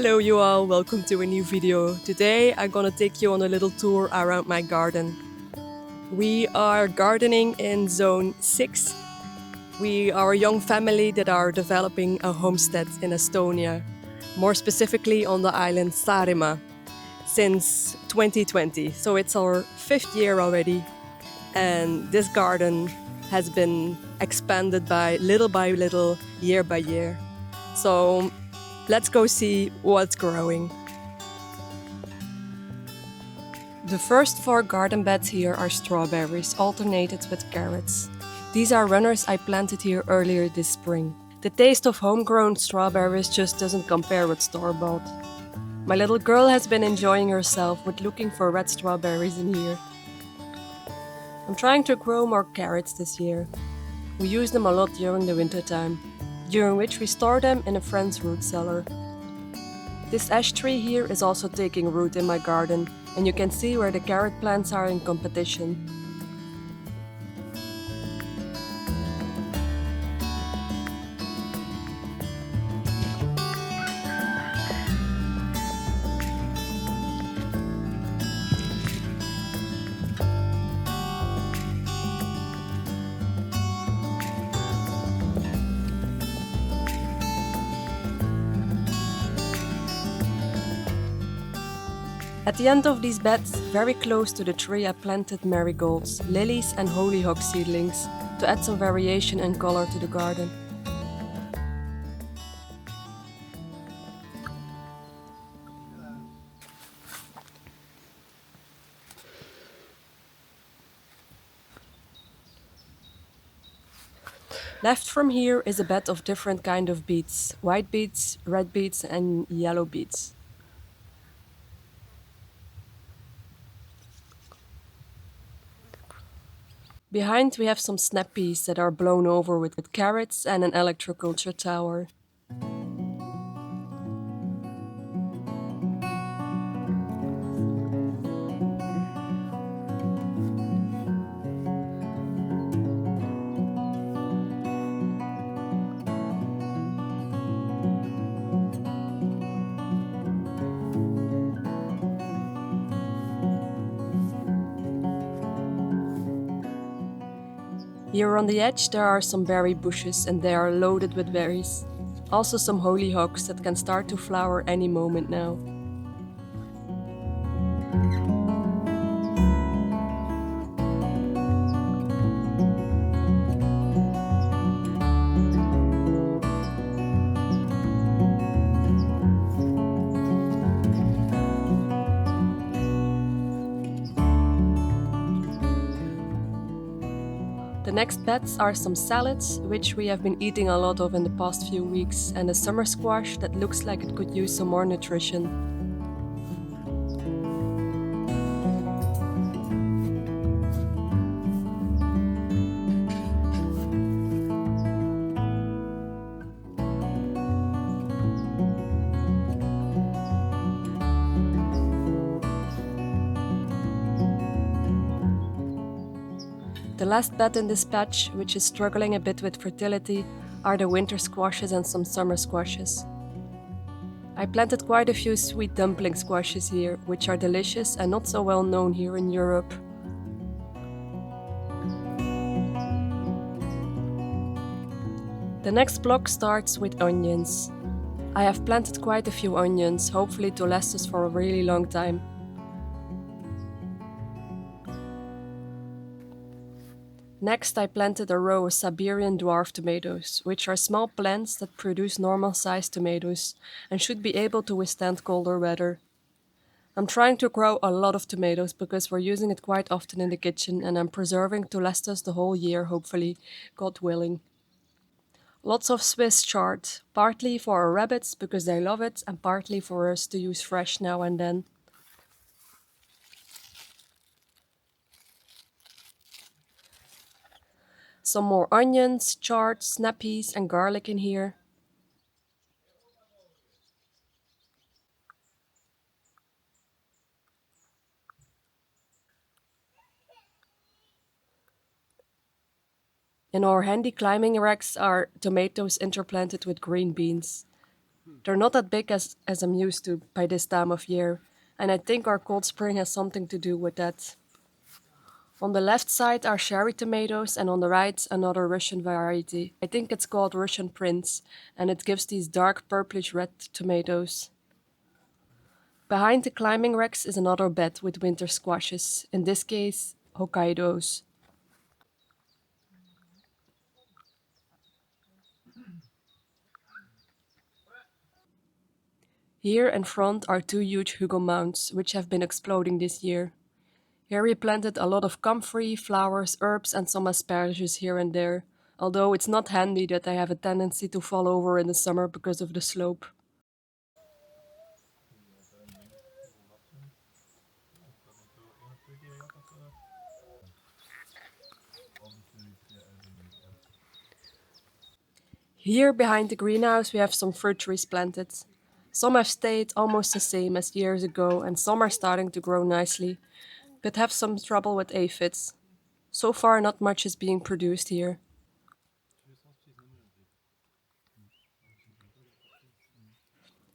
Hello you all, welcome to a new video. Today I'm gonna take you on a little tour around my garden. We are gardening in zone 6. We are a young family that are developing a homestead in Estonia, more specifically on the island Saaremaa, since 2020. So it's our 5th year already, and this garden has been expanded by little, year by year. So let's go see what's growing. The first 4 garden beds here are strawberries, alternated with carrots. These are runners I planted here earlier this spring. The taste of homegrown strawberries just doesn't compare with store-bought. My little girl has been enjoying herself with looking for red strawberries in here. I'm trying to grow more carrots this year. We use them a lot during the winter time, during which we store them in a friend's root cellar. This ash tree here is also taking root in my garden, and you can see where the carrot plants are in competition. At the end of these beds, very close to the tree, I planted marigolds, lilies and hollyhock seedlings to add some variation and color to the garden. Left from here is a bed of different kind of beets, white beets, red beets and yellow beets. Behind we have some snap peas that are blown over with carrots and an electroculture tower. Here on the edge there are some berry bushes and they are loaded with berries. Also some hollyhocks that can start to flower any moment now. The next beds are some salads, which we have been eating a lot of in the past few weeks, and a summer squash that looks like it could use some more nutrition. The last bed in this patch, which is struggling a bit with fertility, are the winter squashes and some summer squashes. I planted quite a few sweet dumpling squashes here, which are delicious and not so well known here in Europe. The next block starts with onions. I have planted quite a few onions, hopefully to last us for a really long time. Next, I planted a row of Siberian dwarf tomatoes, which are small plants that produce normal-sized tomatoes and should be able to withstand colder weather. I'm trying to grow a lot of tomatoes because we're using it quite often in the kitchen and I'm preserving to last us the whole year, hopefully, God willing. Lots of Swiss chard, partly for our rabbits because they love it and partly for us to use fresh now and then. Some more onions, chard, snap peas and garlic in here. In our handy climbing racks are tomatoes interplanted with green beans. They're not that big as I'm used to by this time of year, and I think our cold spring has something to do with that. On the left side are cherry tomatoes, and on the right, another Russian variety. I think it's called Russian Prince, and it gives these dark purplish red tomatoes. Behind the climbing racks is another bed with winter squashes, in this case, hokkaidos. Here in front are two huge hugel mounds, which have been exploding this year. Here we planted a lot of comfrey, flowers, herbs, and some asparagus here and there, although it's not handy that they have a tendency to fall over in the summer because of the slope. Here behind the greenhouse we have some fruit trees planted. Some have stayed almost the same as years ago, and some are starting to grow nicely, but have some trouble with aphids. So far, not much is being produced here.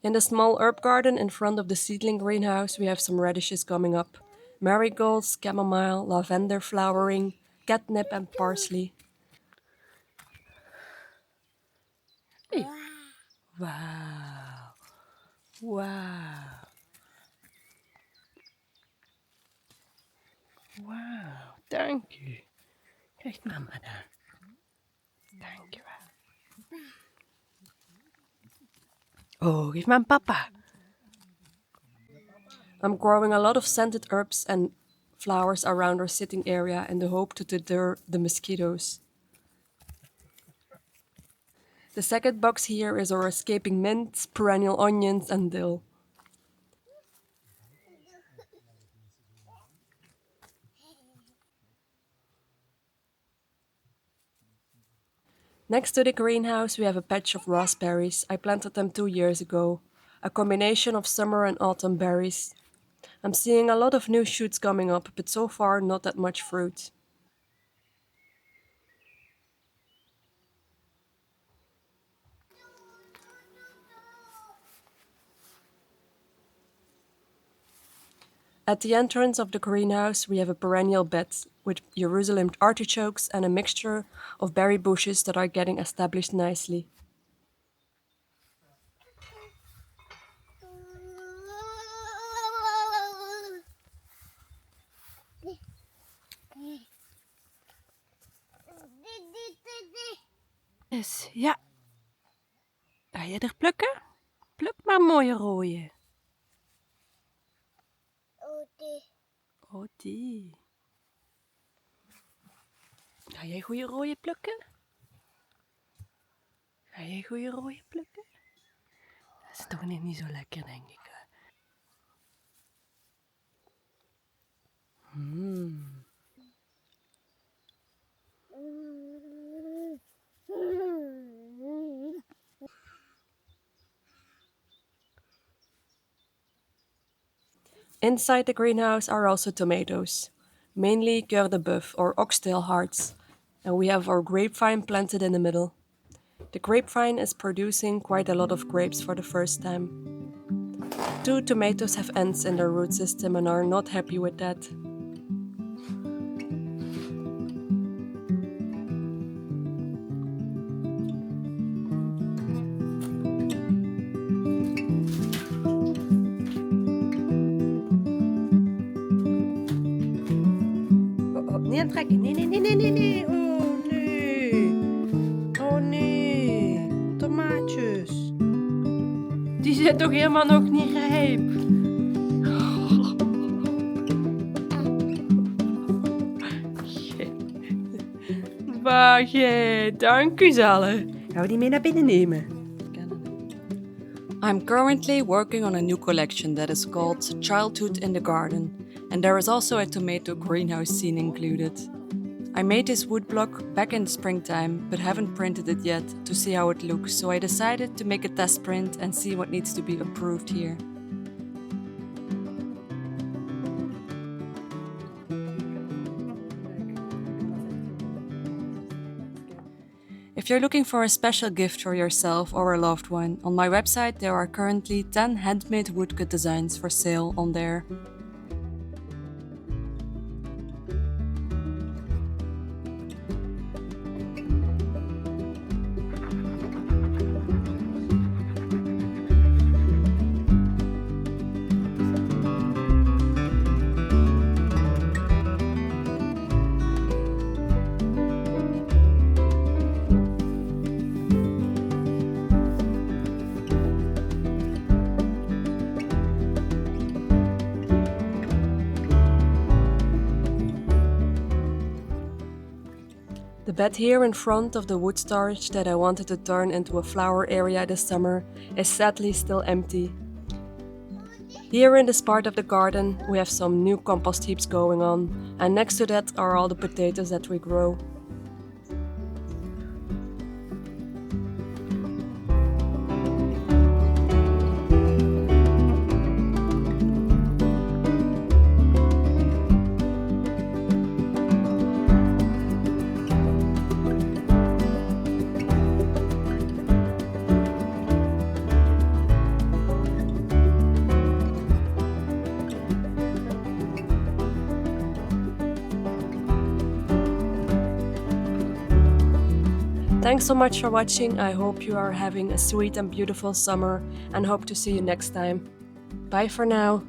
In the small herb garden in front of the seedling greenhouse, we have some radishes coming up. Marigolds, chamomile, lavender flowering, catnip, and parsley. Hey. Wow. Wow. Wow. Dank u. Kijk mama daar. Dank je wel. Oh, geef maar aan papa. I'm growing a lot of scented herbs and flowers around our sitting area in the hope to deter the mosquitoes. The second box here is our escaping mint, perennial onions, and dill. Next to the greenhouse, we have a patch of raspberries. I planted them 2 years ago, a combination of summer and autumn berries. I'm seeing a lot of new shoots coming up, but so far not that much fruit. At the entrance of the greenhouse, we have a perennial bed with Jerusalem artichokes and a mixture of berry bushes that are getting established nicely. Yes, ja. Ga je er plukken? Pluk maar mooie rode. Oh, die. Ga jij goede rode plukken? Ga jij goede rode plukken? Dat is toch niet zo lekker, denk ik. Inside the greenhouse are also tomatoes, mainly cœur de bœuf or oxtail hearts, and we have our grapevine planted in the middle. The grapevine is producing quite a lot of grapes for the first time. 2 tomatoes have ants in their root system and are not happy with that. Niet aantrekken. Nee. Oh nee. Tomaatjes. Die zijn toch helemaal nog niet rijp? Wacht, dank u allen. Gaan we die mee naar binnen nemen? I'm currently working on a new collection that is called Childhood in the Garden, and there is also a tomato greenhouse scene included. I made this woodblock back in springtime, but haven't printed it yet to see how it looks, so I decided to make a test print and see what needs to be improved here. If you're looking for a special gift for yourself or a loved one, on my website there are currently 10 handmade woodcut designs for sale on there. The bed here in front of the wood storage that I wanted to turn into a flower area this summer is sadly still empty. Here in this part of the garden we have some new compost heaps going on, and next to that are all the potatoes that we grow. Thanks so much for watching. I hope you are having a sweet and beautiful summer and hope to see you next time. Bye for now.